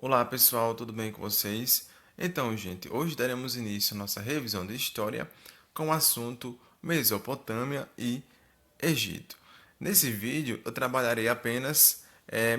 Olá pessoal, tudo bem com vocês? Então, gente, hoje daremos início à nossa revisão de história com o assunto Mesopotâmia e Egito. Nesse vídeo eu trabalharei apenas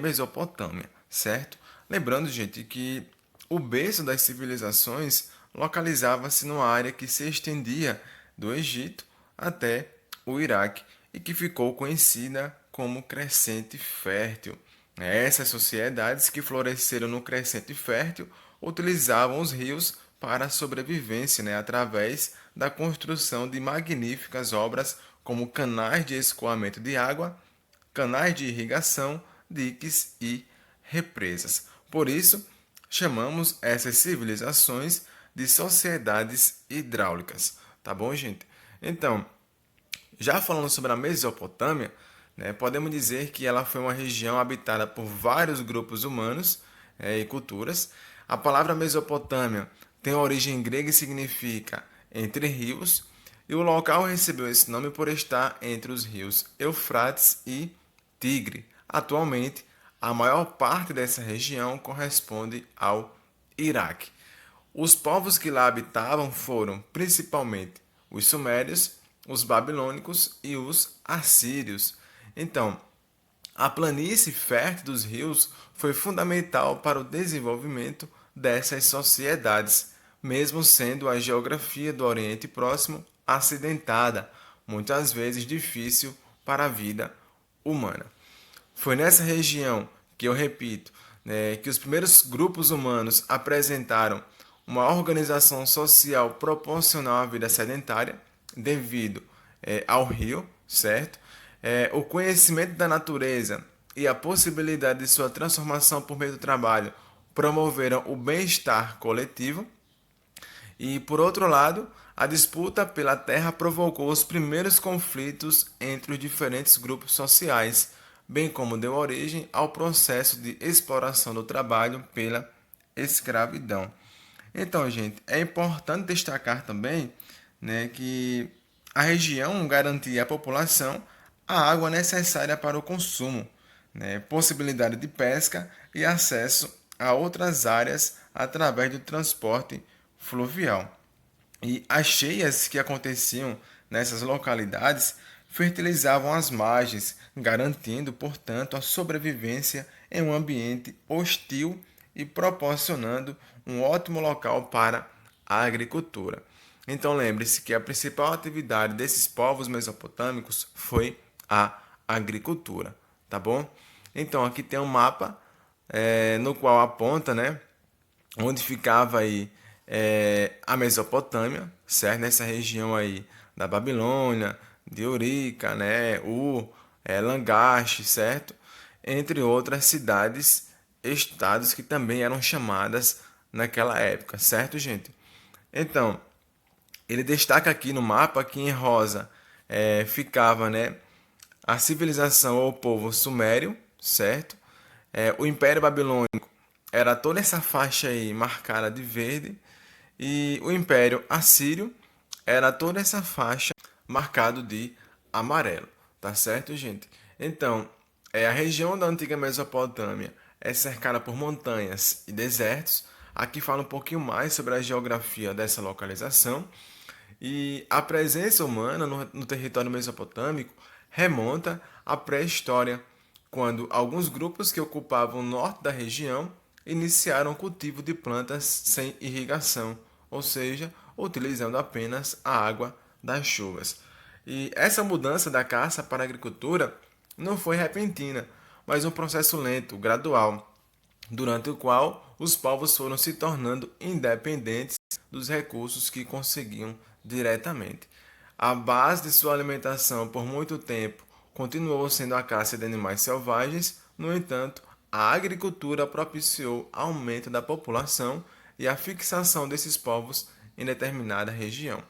Mesopotâmia, certo? Lembrando, gente, que o berço das civilizações localizava-se numa área que se estendia do Egito até o Iraque e que ficou conhecida como Crescente Fértil. Essas sociedades que floresceram no Crescente Fértil utilizavam os rios para a sobrevivência, através da construção de magníficas obras como canais de escoamento de água, canais de irrigação, diques e represas. Por isso, chamamos essas civilizações de sociedades hidráulicas. Tá bom, gente? Então, já falando sobre a Mesopotâmia, podemos dizer que ela foi uma região habitada por vários grupos humanos e culturas. A palavra Mesopotâmia tem origem grega e significa entre rios, e o local recebeu esse nome por estar entre os rios Eufrates e Tigre. Atualmente, a maior parte dessa região corresponde ao Iraque. Os povos que lá habitavam foram principalmente os sumérios, os babilônicos e os assírios. Então, a planície fértil dos rios foi fundamental para o desenvolvimento dessas sociedades, mesmo sendo a geografia do Oriente Próximo acidentada, muitas vezes difícil para a vida humana. Foi nessa região que eu repito, que os primeiros grupos humanos apresentaram uma organização social proporcional à vida sedentária, devido ao rio, certo? O conhecimento da natureza e a possibilidade de sua transformação por meio do trabalho promoveram o bem-estar coletivo. E, por outro lado, a disputa pela terra provocou os primeiros conflitos entre os diferentes grupos sociais, bem como deu origem ao processo de exploração do trabalho pela escravidão. Então, gente, é importante destacar também, que a região garantia à população a água necessária para o consumo, possibilidade de pesca e acesso a outras áreas através do transporte fluvial. E as cheias que aconteciam nessas localidades fertilizavam as margens, garantindo, portanto, a sobrevivência em um ambiente hostil e proporcionando um ótimo local para a agricultura. Então lembre-se que a principal atividade desses povos mesopotâmicos foi a agricultura, tá bom? Então aqui tem um mapa no qual aponta, onde ficava aí a Mesopotâmia, certo? Nessa região aí da Babilônia, de Eurica, Langaste, certo? Entre outras cidades, estados que também eram chamadas naquela época, certo, gente? Então, ele destaca aqui no mapa que em rosa ficava, a civilização ou o povo sumério, certo? O Império Babilônico era toda essa faixa aí marcada de verde, e o Império Assírio era toda essa faixa marcado de amarelo, tá certo, gente? Então, a região da antiga Mesopotâmia é cercada por montanhas e desertos. Aqui fala um pouquinho mais sobre a geografia dessa localização. E a presença humana no território mesopotâmico remonta à pré-história, quando alguns grupos que ocupavam o norte da região iniciaram o cultivo de plantas sem irrigação, ou seja, utilizando apenas a água das chuvas. E essa mudança da caça para a agricultura não foi repentina, mas um processo lento, gradual, durante o qual os povos foram se tornando independentes dos recursos que conseguiam diretamente. A base de sua alimentação por muito tempo continuou sendo a caça de animais selvagens. No entanto, a agricultura propiciou aumento da população e a fixação desses povos em determinada região.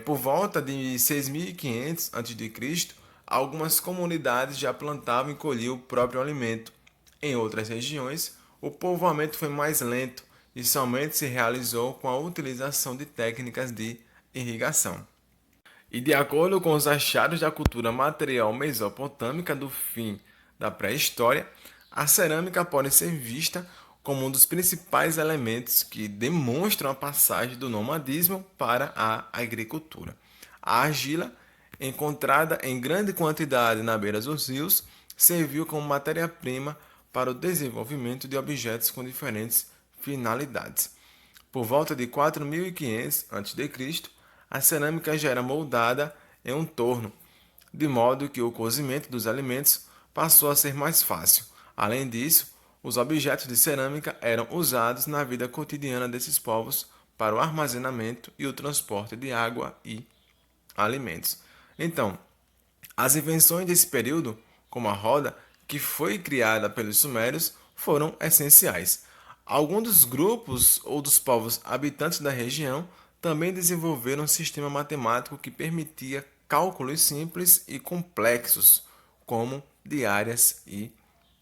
Por volta de 6500 a.C., algumas comunidades já plantavam e colhiam o próprio alimento. Em outras regiões, o povoamento foi mais lento e somente se realizou com a utilização de técnicas de irrigação. E de acordo com os achados da cultura material mesopotâmica do fim da pré-história, a cerâmica pode ser vista como um dos principais elementos que demonstram a passagem do nomadismo para a agricultura. A argila, encontrada em grande quantidade na beira dos rios, serviu como matéria-prima para o desenvolvimento de objetos com diferentes finalidades. Por volta de 4500 a.C., a cerâmica já era moldada em um torno, de modo que o cozimento dos alimentos passou a ser mais fácil. Além disso, os objetos de cerâmica eram usados na vida cotidiana desses povos para o armazenamento e o transporte de água e alimentos. Então, as invenções desse período, como a roda, que foi criada pelos sumérios, foram essenciais. Alguns dos grupos ou dos povos habitantes da região também desenvolveram um sistema matemático que permitia cálculos simples e complexos, como de áreas e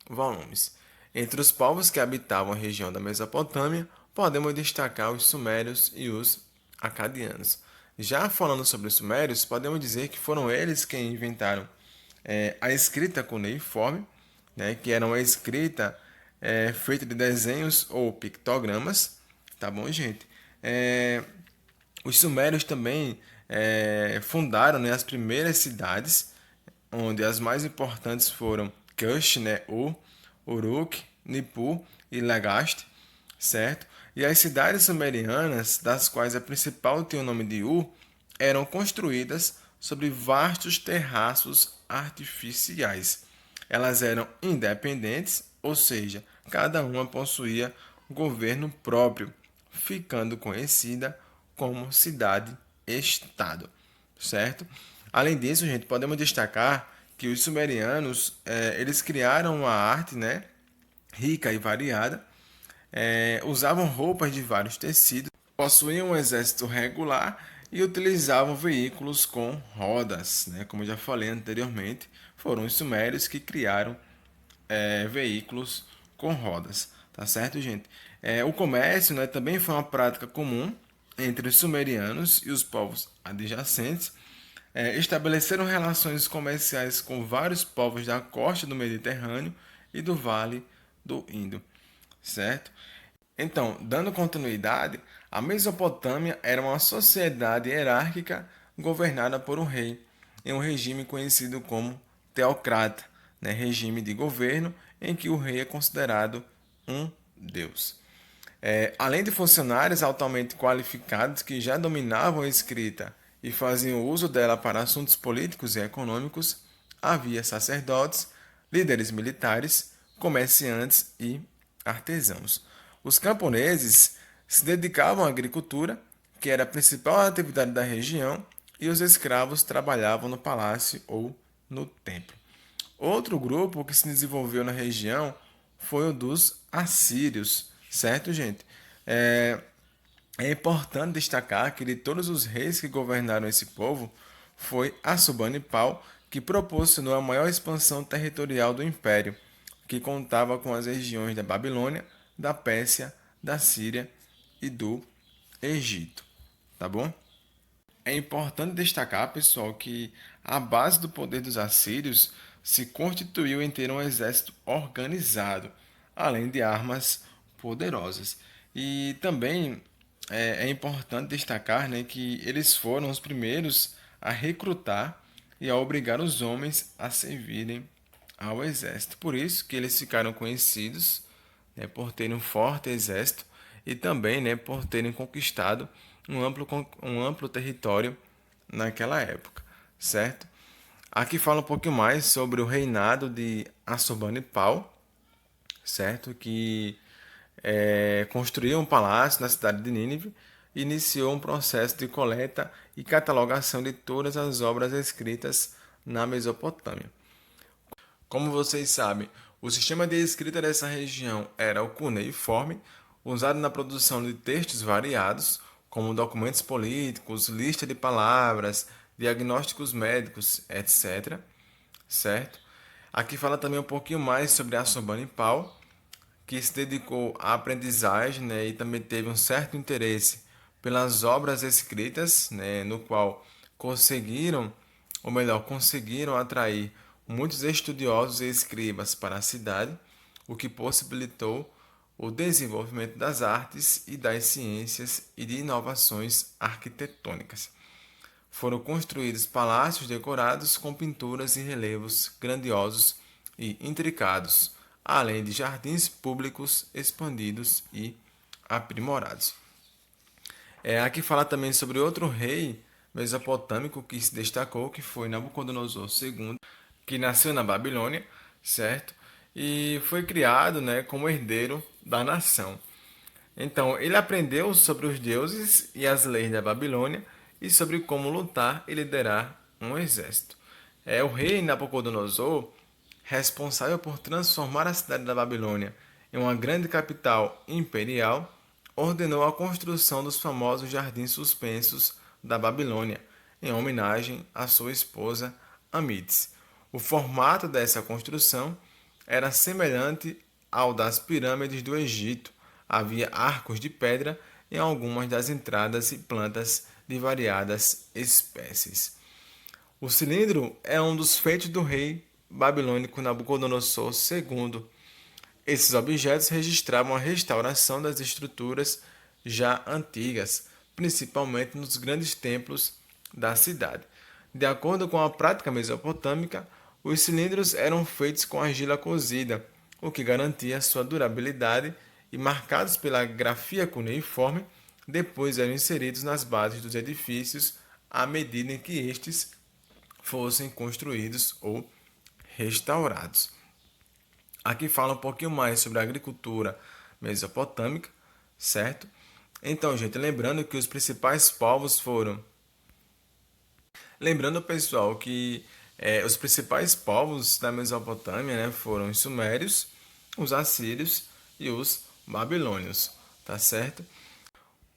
volumes. Entre os povos que habitavam a região da Mesopotâmia, podemos destacar os sumérios e os acadianos. Já falando sobre os sumérios, podemos dizer que foram eles quem inventaram a escrita cuneiforme, né, que era uma escrita feita de desenhos ou pictogramas, tá bom, gente? Os sumérios também fundaram, né, as primeiras cidades, onde as mais importantes foram Kush, né, Uruk, Nippur e Lagash, certo? E as cidades sumerianas, das quais a principal tem o nome de Ur, eram construídas sobre vastos terraços artificiais. Elas eram independentes, ou seja, cada uma possuía governo próprio, ficando conhecida como cidade-estado, certo? Além disso, gente, podemos destacar que os sumerianos eles criaram uma arte, né, rica e variada, usavam roupas de vários tecidos, possuíam um exército regular e utilizavam veículos com rodas, né? Como eu já falei anteriormente, foram os sumérios que criaram veículos com rodas, tá certo, gente? O comércio, né, também foi uma prática comum entre os sumerianos e os povos adjacentes. Estabeleceram relações comerciais com vários povos da costa do Mediterrâneo e do Vale do Indo, certo? Então, dando continuidade, a Mesopotâmia era uma sociedade hierárquica governada por um rei, em um regime conhecido como teocrata, né? Regime de governo em que o rei é considerado um deus. Além de funcionários altamente qualificados que já dominavam a escrita e faziam uso dela para assuntos políticos e econômicos, havia sacerdotes, líderes militares, comerciantes e artesãos. Os camponeses se dedicavam à agricultura, que era a principal atividade da região, e os escravos trabalhavam no palácio ou no templo. Outro grupo que se desenvolveu na região foi o dos assírios, certo, gente? É, é importante destacar que de todos os reis que governaram esse povo, foi Assurbanipal que proporcionou a maior expansão territorial do império, que contava com as regiões da Babilônia, da Pérsia, da Síria e do Egito, tá bom? É importante destacar, pessoal, que a base do poder dos assírios se constituiu em ter um exército organizado, além de armas poderosas. E também é importante destacar, né, que eles foram os primeiros a recrutar e a obrigar os homens a servirem ao exército. Por isso que eles ficaram conhecidos, né, por terem um forte exército e também, né, por terem conquistado um amplo território naquela época, certo? Aqui fala um pouquinho mais sobre o reinado de Assurbanipal, certo? Que construiu um palácio na cidade de Nínive e iniciou um processo de coleta e catalogação de todas as obras escritas na Mesopotâmia. Como vocês sabem, o sistema de escrita dessa região era o cuneiforme, usado na produção de textos variados, como documentos políticos, lista de palavras, diagnósticos médicos, etc. Certo? Aqui fala também um pouquinho mais sobre Assurbanipal, que se dedicou à aprendizagem, né, e também teve um certo interesse pelas obras escritas, né, no qual conseguiram, ou melhor, conseguiram atrair muitos estudiosos e escribas para a cidade, o que possibilitou o desenvolvimento das artes e das ciências e de inovações arquitetônicas. Foram construídos palácios decorados com pinturas e relevos grandiosos e intricados, além de jardins públicos expandidos e aprimorados. Aqui fala também sobre outro rei mesopotâmico que se destacou, que foi Nabucodonosor II, que nasceu na Babilônia, certo? E foi criado, né, como herdeiro da nação. Então, ele aprendeu sobre os deuses e as leis da Babilônia e sobre como lutar e liderar um exército. O rei Nabucodonosor, responsável por transformar a cidade da Babilônia em uma grande capital imperial, ordenou a construção dos famosos jardins suspensos da Babilônia, em homenagem à sua esposa Amides. O formato dessa construção era semelhante ao das pirâmides do Egito. Havia arcos de pedra em algumas das entradas e plantas de variadas espécies. O cilindro é um dos feitos do rei babilônico Nabucodonosor II. Esses objetos registravam a restauração das estruturas já antigas, principalmente nos grandes templos da cidade. De acordo com a prática mesopotâmica, os cilindros eram feitos com argila cozida, o que garantia sua durabilidade, e marcados pela grafia cuneiforme, depois eram inseridos nas bases dos edifícios à medida em que estes fossem construídos ou restaurados. Aqui fala um pouquinho mais sobre a agricultura mesopotâmica, certo? Então, gente, lembrando que os principais povos foram. Lembrando, pessoal, que os principais povos da Mesopotâmia, né, foram os sumérios, os assírios e os babilônios, tá certo?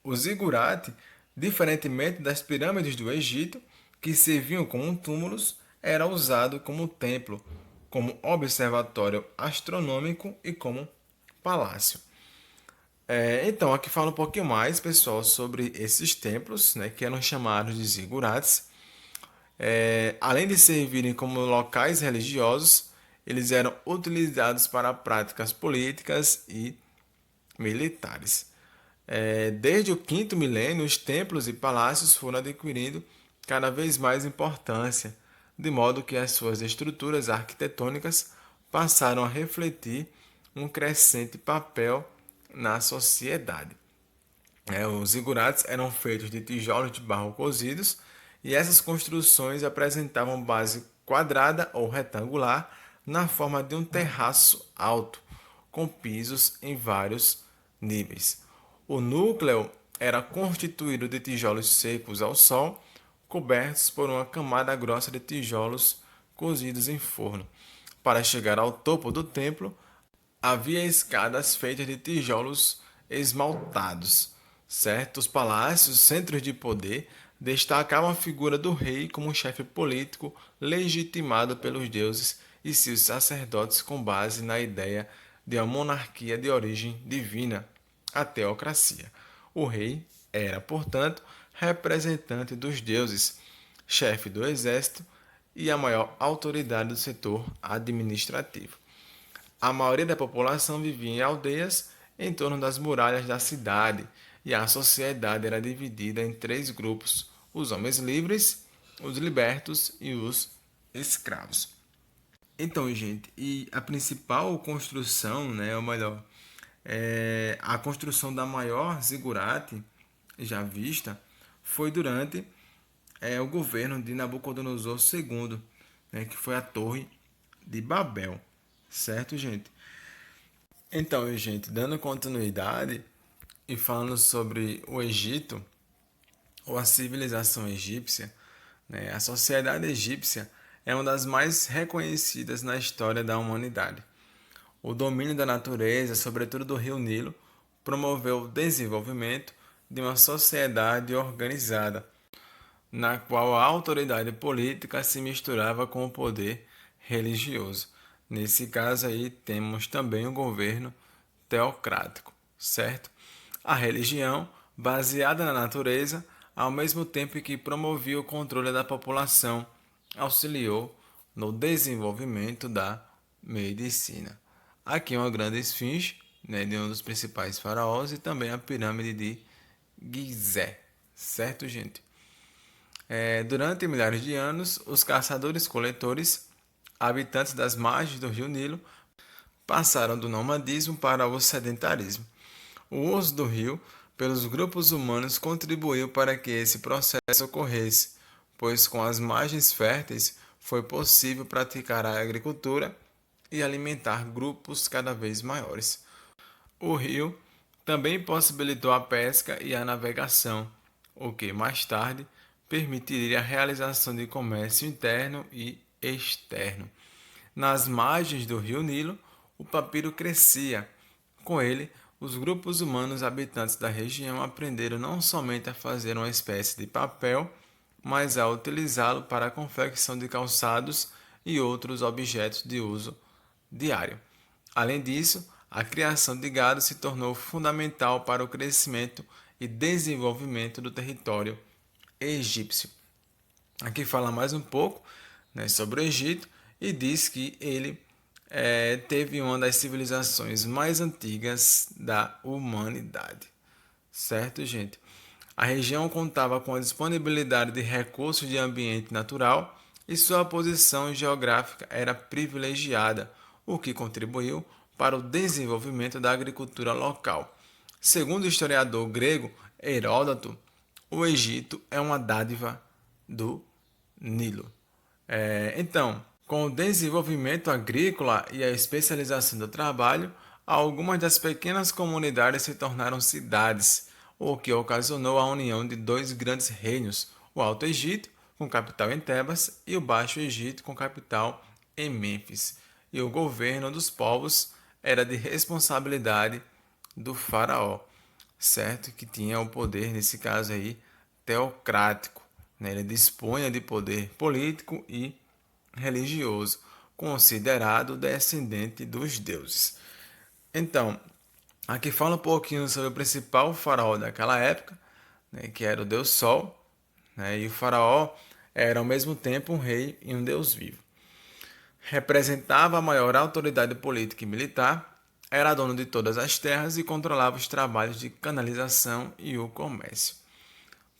O zigurate, diferentemente das pirâmides do Egito, que serviam como túmulos, era usado como templo, como observatório astronômico e como palácio. Então, aqui fala um pouquinho mais, pessoal, sobre esses templos, né, que eram chamados de zigurates. Além de servirem como locais religiosos, eles eram utilizados para práticas políticas e militares. Desde o quinto milênio, os templos e palácios foram adquirindo cada vez mais importância, de modo que as suas estruturas arquitetônicas passaram a refletir um crescente papel na sociedade. Os zigurates eram feitos de tijolos de barro cozidos e essas construções apresentavam base quadrada ou retangular na forma de um terraço alto, com pisos em vários níveis. O núcleo era constituído de tijolos secos ao sol, cobertos por uma camada grossa de tijolos cozidos em forno. Para chegar ao topo do templo, havia escadas feitas de tijolos esmaltados. Certos palácios, centros de poder, destacavam a figura do rei como chefe político legitimado pelos deuses e seus sacerdotes com base na ideia de uma monarquia de origem divina, a teocracia. O rei era, portanto, representante dos deuses, chefe do exército e a maior autoridade do setor administrativo. A maioria da população vivia em aldeias em torno das muralhas da cidade, e a sociedade era dividida em três grupos: os homens livres, os libertos e os escravos. Então, gente, e a principal construção, né, ou melhor, a construção da maior zigurate já vista foi durante o governo de Nabucodonosor II, né, que foi a Torre de Babel, certo, gente? Então, gente, dando continuidade e falando sobre o Egito, ou a civilização egípcia, né, a sociedade egípcia é uma das mais reconhecidas na história da humanidade. O domínio da natureza, sobretudo do rio Nilo, promoveu o desenvolvimento de uma sociedade organizada, na qual a autoridade política se misturava com o poder religioso. Nesse caso aí temos também o governo teocrático, certo? A religião, baseada na natureza, ao mesmo tempo que promovia o controle da população, auxiliou no desenvolvimento da medicina. Aqui uma grande esfinge, né, de um dos principais faraós, e também a pirâmide de Gizé, certo, gente? Durante milhares de anos, os caçadores-coletores, habitantes das margens do rio Nilo, passaram do nomadismo para o sedentarismo. O uso do rio pelos grupos humanos contribuiu para que esse processo ocorresse, pois com as margens férteis foi possível praticar a agricultura e alimentar grupos cada vez maiores. O rio também possibilitou a pesca e a navegação, o que mais tarde permitiria a realização de comércio interno e externo. Nas margens do rio Nilo, o papiro crescia. Com ele, os grupos humanos habitantes da região aprenderam não somente a fazer uma espécie de papel, mas a utilizá-lo para a confecção de calçados e outros objetos de uso diário. Além disso, a criação de gado se tornou fundamental para o crescimento e desenvolvimento do território egípcio. Aqui fala mais um pouco, né, sobre o Egito e diz que ele teve uma das civilizações mais antigas da humanidade. Certo, gente? A região contava com a disponibilidade de recursos de ambiente natural e sua posição geográfica era privilegiada, o que contribuiu para o desenvolvimento da agricultura local. Segundo o historiador grego Heródoto, o Egito é uma dádiva do Nilo. Então, com o desenvolvimento agrícola e a especialização do trabalho, algumas das pequenas comunidades se tornaram cidades, o que ocasionou a união de dois grandes reinos, o Alto Egito, com capital em Tebas, e o Baixo Egito, com capital em Mênfis. E o governo dos povos era de responsabilidade do faraó, certo? Que tinha o poder, nesse caso aí, teocrático, né? Ele dispunha de poder político e religioso, considerado descendente dos deuses. Então, aqui fala um pouquinho sobre o principal faraó daquela época, né, que era o deus Sol, né, e o faraó era ao mesmo tempo um rei e um deus vivo. Representava a maior autoridade política e militar, era dono de todas as terras e controlava os trabalhos de canalização e o comércio.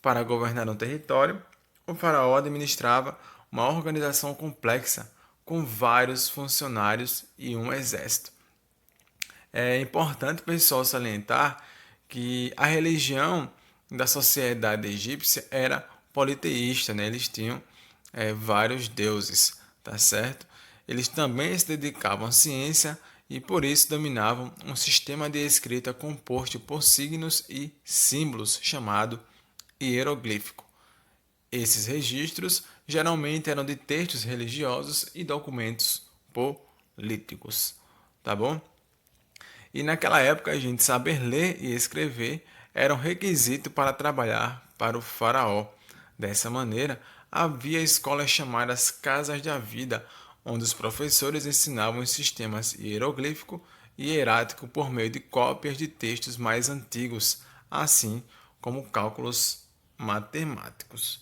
Para governar um território, o faraó administrava uma organização complexa, com vários funcionários e um exército. É importante, pessoal, salientar que a religião da sociedade egípcia era politeísta, né? Eles tinham vários deuses, tá certo? Eles também se dedicavam à ciência e por isso dominavam um sistema de escrita composto por signos e símbolos chamado hieroglífico. Esses registros geralmente eram de textos religiosos e documentos políticos, tá bom? E naquela época, a gente saber ler e escrever era um requisito para trabalhar para o faraó. Dessa maneira, havia escolas chamadas Casas da Vida, onde os professores ensinavam os sistemas hieroglífico e hierático por meio de cópias de textos mais antigos, assim como cálculos matemáticos.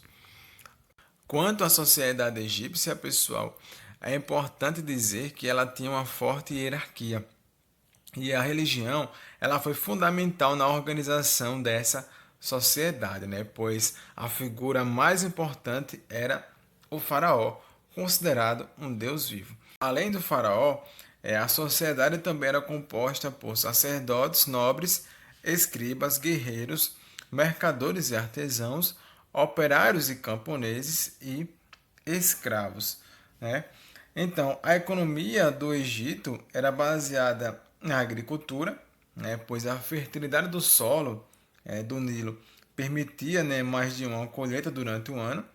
Quanto à sociedade egípcia, pessoal, é importante dizer que ela tinha uma forte hierarquia. E a religião, ela foi fundamental na organização dessa sociedade, né? Pois a figura mais importante era o faraó, considerado um deus vivo. Além do faraó, a sociedade também era composta por sacerdotes, nobres, escribas, guerreiros, mercadores e artesãos, operários e camponeses e escravos, né? Então, a economia do Egito era baseada na agricultura, né? Pois a fertilidade do solo do Nilo permitia, né, mais de uma colheita durante o ano,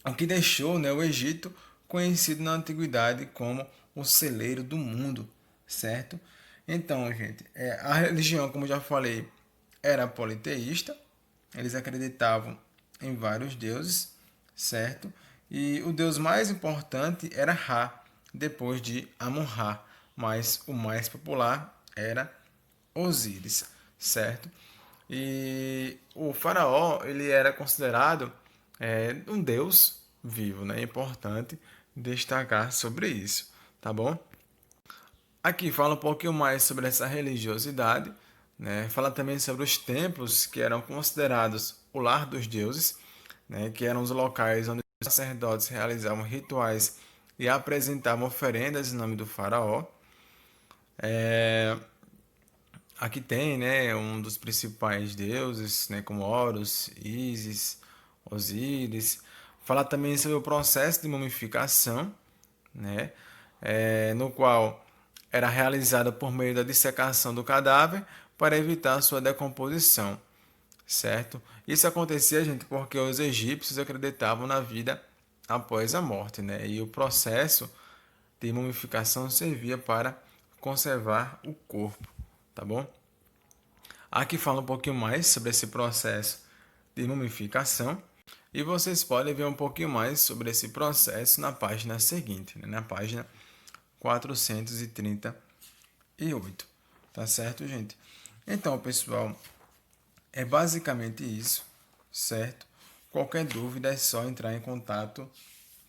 o que deixou, né, o Egito conhecido na antiguidade como o celeiro do mundo, certo? Então, gente, a religião, como já falei, era politeísta, eles acreditavam em vários deuses, certo? E o deus mais importante era Ra, depois de Amon-Ra, mas o mais popular era Osíris, certo? E o faraó, ele era considerado um deus vivo, né? É importante destacar sobre isso, tá bom? Aqui fala um pouquinho mais sobre essa religiosidade, né? Fala também sobre os templos que eram considerados o lar dos deuses, né? Que eram os locais onde os sacerdotes realizavam rituais e apresentavam oferendas em nome do faraó. Aqui tem, né, um dos principais deuses, né, como Horus, Ísis, Osíris. Fala também sobre o processo de mumificação, né, no qual era realizada por meio da dissecação do cadáver para evitar sua decomposição, certo? Isso acontecia, gente, porque os egípcios acreditavam na vida após a morte, né? E o processo de mumificação servia para conservar o corpo, tá bom? Aqui fala um pouquinho mais sobre esse processo de mumificação e vocês podem ver um pouquinho mais sobre esse processo na página seguinte, né? Na página 438. Tá certo, gente? Então, pessoal, é basicamente isso, certo? Qualquer dúvida é só entrar em contato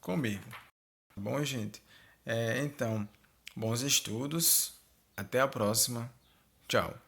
comigo. Tá bom, gente? Então, bons estudos. Até a próxima. Tchau.